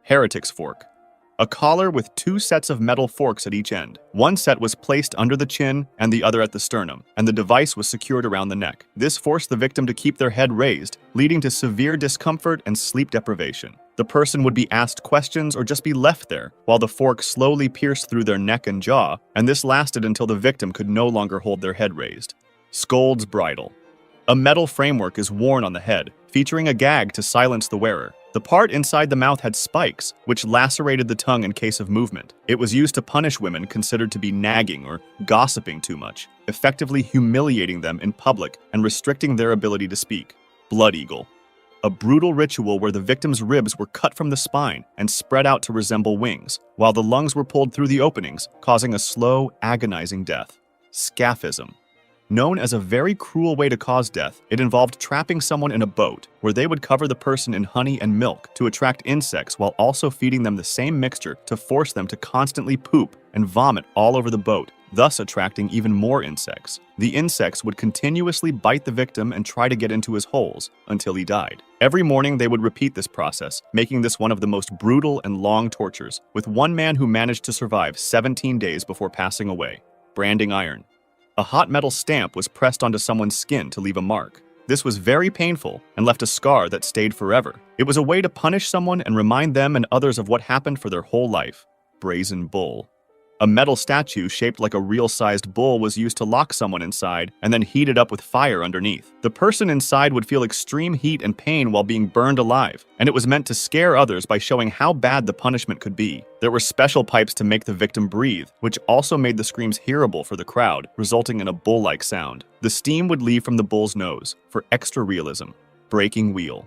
Heretic's fork. A collar with two sets of metal forks at each end. One set was placed under the chin and the other at the sternum, and the device was secured around the neck. This forced the victim to keep their head raised, leading to severe discomfort and sleep deprivation. The person would be asked questions or just be left there, while the fork slowly pierced through their neck and jaw, and this lasted until the victim could no longer hold their head raised. Scold's Bridle. A metal framework is worn on the head, featuring a gag to silence the wearer. The part inside the mouth had spikes, which lacerated the tongue in case of movement. It was used to punish women considered to be nagging or gossiping too much, effectively humiliating them in public and restricting their ability to speak. Blood Eagle. A brutal ritual where the victim's ribs were cut from the spine and spread out to resemble wings, while the lungs were pulled through the openings, causing a slow, agonizing death. Scaphism. Known as a very cruel way to cause death, it involved trapping someone in a boat, where they would cover the person in honey and milk to attract insects while also feeding them the same mixture to force them to constantly poop and vomit all over the boat, thus attracting even more insects. The insects would continuously bite the victim and try to get into his holes until he died. Every morning they would repeat this process, making this one of the most brutal and long tortures, with one man who managed to survive 17 days before passing away. Branding iron. A hot metal stamp was pressed onto someone's skin to leave a mark. This was very painful and left a scar that stayed forever. It was a way to punish someone and remind them and others of what happened for their whole life. Brazen bull. A metal statue shaped like a real-sized bull was used to lock someone inside and then heated up with fire underneath. The person inside would feel extreme heat and pain while being burned alive, and it was meant to scare others by showing how bad the punishment could be. There were special pipes to make the victim breathe, which also made the screams hearable for the crowd, resulting in a bull-like sound. The steam would leave from the bull's nose for extra realism. Breaking wheel.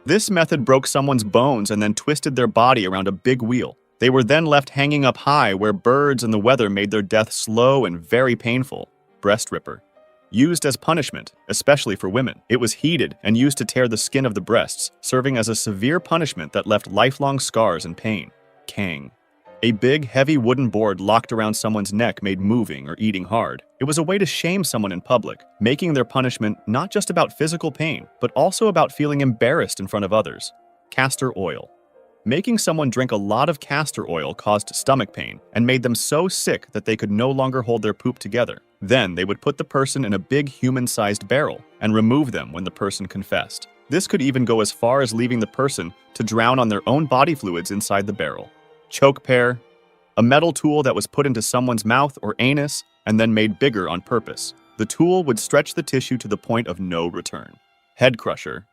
This method broke someone's bones and then twisted their body around a big wheel. They were then left hanging up high where birds and the weather made their death slow and very painful. Breast ripper. Used as punishment, especially for women. It was heated and used to tear the skin of the breasts, serving as a severe punishment that left lifelong scars and pain. Cangue. A big, heavy wooden board locked around someone's neck made moving or eating hard. It was a way to shame someone in public, making their punishment not just about physical pain, but also about feeling embarrassed in front of others. Castor oil. Making someone drink a lot of castor oil caused stomach pain and made them so sick that they could no longer hold their poop together. Then they would put the person in a big human-sized barrel and remove them when the person confessed. This could even go as far as leaving the person to drown on their own body fluids inside the barrel. Choke pear. A metal tool that was put into someone's mouth or anus and then made bigger on purpose. The tool would stretch the tissue to the point of no return. Head crusher.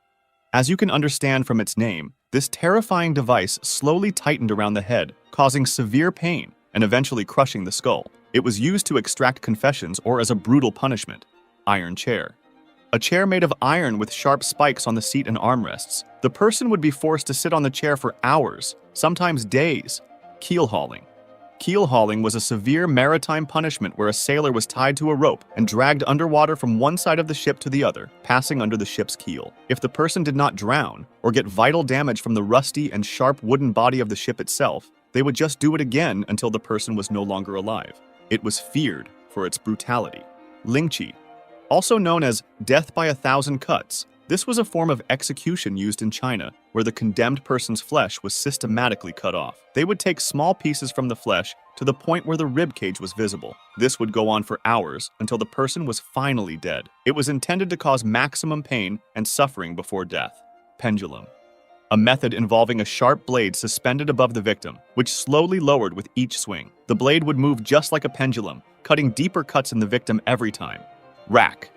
As you can understand from its name, this terrifying device slowly tightened around the head, causing severe pain and eventually crushing the skull. It was used to extract confessions or as a brutal punishment. Iron chair. A chair made of iron with sharp spikes on the seat and armrests. The person would be forced to sit on the chair for hours, sometimes days. Keelhauling. Keelhauling was a severe maritime punishment where a sailor was tied to a rope and dragged underwater from one side of the ship to the other, passing under the ship's keel. If the person did not drown or get vital damage from the rusty and sharp wooden body of the ship itself, they would just do it again until the person was no longer alive. It was feared for its brutality. Lingchi. Also known as death by 1,000 cuts, this was a form of execution used in China, where the condemned person's flesh was systematically cut off. They would take small pieces from the flesh to the point where the rib cage was visible. This would go on for hours until the person was finally dead. It was intended to cause maximum pain and suffering before death. Pendulum. A method involving a sharp blade suspended above the victim, which slowly lowered with each swing. The blade would move just like a pendulum, cutting deeper cuts in the victim every time. Rack.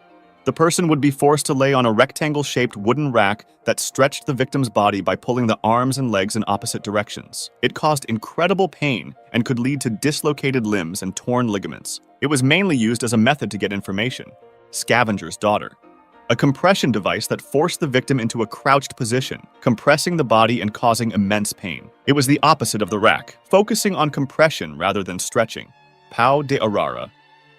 The person would be forced to lay on a rectangle-shaped wooden rack that stretched the victim's body by pulling the arms and legs in opposite directions. It caused incredible pain and could lead to dislocated limbs and torn ligaments. It was mainly used as a method to get information. Scavenger's daughter. A compression device that forced the victim into a crouched position, compressing the body and causing immense pain. It was the opposite of the rack, focusing on compression rather than stretching. Pau de Arara.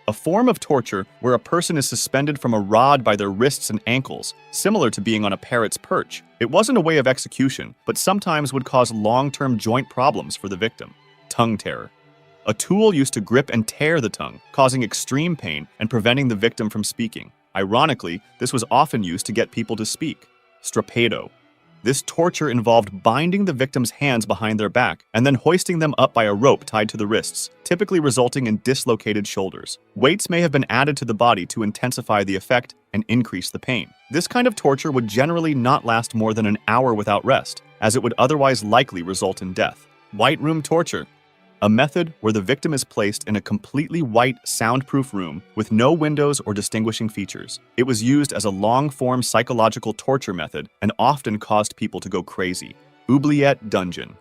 A form of torture where a person is suspended from a rod by their wrists and ankles, similar to being on a parrot's perch. It wasn't a way of execution, but sometimes would cause long-term joint problems for the victim. Tongue tearer. A tool used to grip and tear the tongue, causing extreme pain and preventing the victim from speaking. Ironically, this was often used to get people to speak. Strappado. This torture involved binding the victim's hands behind their back and then hoisting them up by a rope tied to the wrists, typically resulting in dislocated shoulders. Weights may have been added to the body to intensify the effect and increase the pain. This kind of torture would generally not last more than an hour without rest, as it would otherwise likely result in death. White room torture. A method where the victim is placed in a completely white, soundproof room with no windows or distinguishing features. It was used as a long-form psychological torture method and often caused people to go crazy. Oubliette dungeon.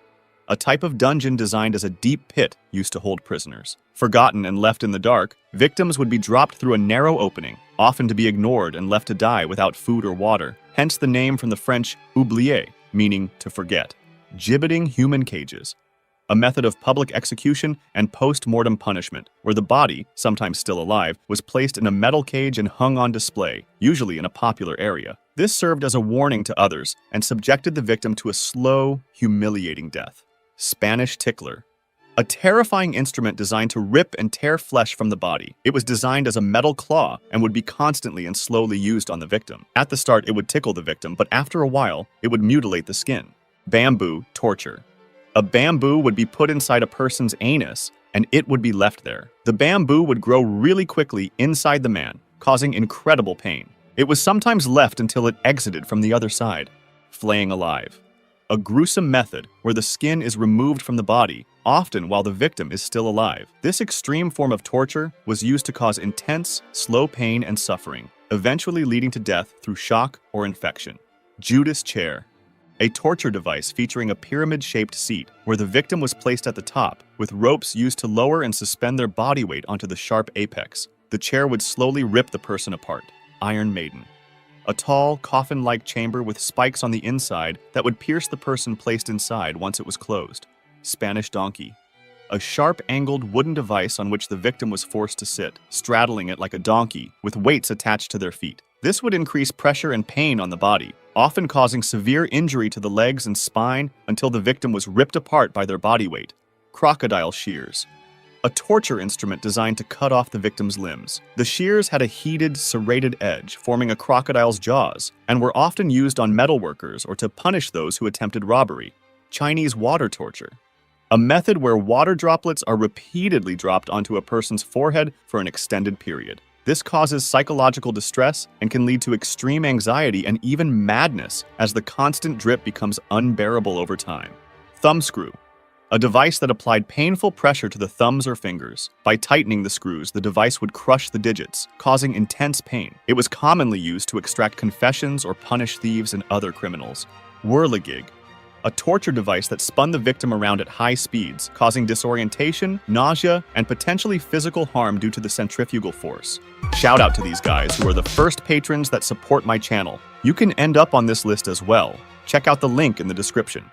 A type of dungeon designed as a deep pit used to hold prisoners. Forgotten and left in the dark, victims would be dropped through a narrow opening, often to be ignored and left to die without food or water, hence the name from the French oubliette, meaning to forget. Gibbeting human cages. A method of public execution and post-mortem punishment, where the body, sometimes still alive, was placed in a metal cage and hung on display, usually in a popular area. This served as a warning to others and subjected the victim to a slow, humiliating death. Spanish tickler. A terrifying instrument designed to rip and tear flesh from the body. It was designed as a metal claw and would be constantly and slowly used on the victim. At the start, it would tickle the victim, but after a while, it would mutilate the skin. Bamboo torture. A bamboo would be put inside a person's anus, and it would be left there. The bamboo would grow really quickly inside the man, causing incredible pain. It was sometimes left until it exited from the other side. Flaying alive. A gruesome method where the skin is removed from the body, often while the victim is still alive. This extreme form of torture was used to cause intense, slow pain and suffering, eventually leading to death through shock or infection. Judas chair. A torture device featuring a pyramid-shaped seat where the victim was placed at the top, with ropes used to lower and suspend their body weight onto the sharp apex. The chair would slowly rip the person apart. Iron Maiden. A tall, coffin-like chamber with spikes on the inside that would pierce the person placed inside once it was closed. Spanish donkey. A sharp-angled wooden device on which the victim was forced to sit, straddling it like a donkey, with weights attached to their feet. This would increase pressure and pain on the body, often causing severe injury to the legs and spine until the victim was ripped apart by their body weight. Crocodile shears. A torture instrument designed to cut off the victim's limbs. The shears had a heated, serrated edge, forming a crocodile's jaws, and were often used on metalworkers or to punish those who attempted robbery. Chinese water torture. A method where water droplets are repeatedly dropped onto a person's forehead for an extended period. This causes psychological distress and can lead to extreme anxiety and even madness as the constant drip becomes unbearable over time. Thumbscrew. A device that applied painful pressure to the thumbs or fingers. By tightening the screws, the device would crush the digits, causing intense pain. It was commonly used to extract confessions or punish thieves and other criminals. Whirligig. A torture device that spun the victim around at high speeds, causing disorientation, nausea, and potentially physical harm due to the centrifugal force. Shout out to these guys who are the first patrons that support my channel. You can end up on this list as well. Check out the link in the description.